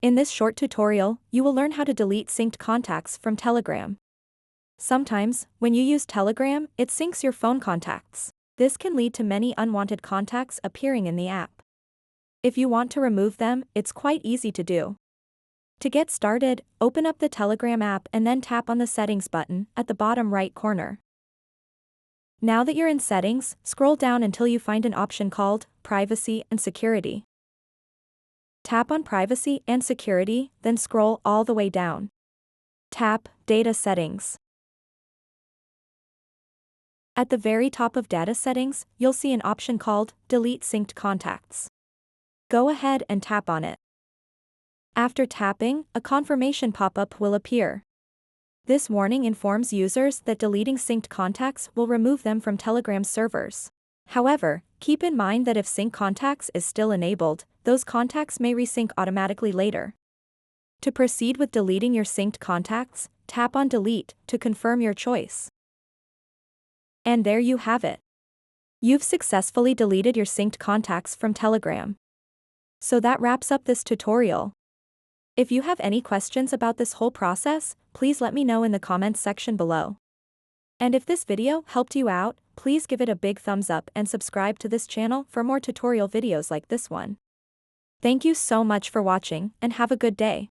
In this short tutorial, you will learn how to delete synced contacts from Telegram. Sometimes, when you use Telegram, it syncs your phone contacts. This can lead to many unwanted contacts appearing in the app. If you want to remove them, it's quite easy to do. To get started, open up the Telegram app and then tap on the Settings button at the bottom right corner. Now that you're in Settings, scroll down until you find an option called Privacy and Security. Tap on Privacy and Security, then scroll all the way down. Tap Data Settings. At the very top of Data Settings, you'll see an option called Delete Synced Contacts. Go ahead and tap on it. After tapping, a confirmation pop-up will appear. This warning informs users that deleting synced contacts will remove them from Telegram's servers. However, keep in mind that if Sync Contacts is still enabled, those contacts may resync automatically later. To proceed with deleting your synced contacts, tap on Delete to confirm your choice. And there you have it. You've successfully deleted your synced contacts from Telegram. So that wraps up this tutorial. If you have any questions about this whole process, please let me know in the comments section below. And if this video helped you out, please give it a big thumbs up and subscribe to this channel for more tutorial videos like this one. Thank you so much for watching and have a good day.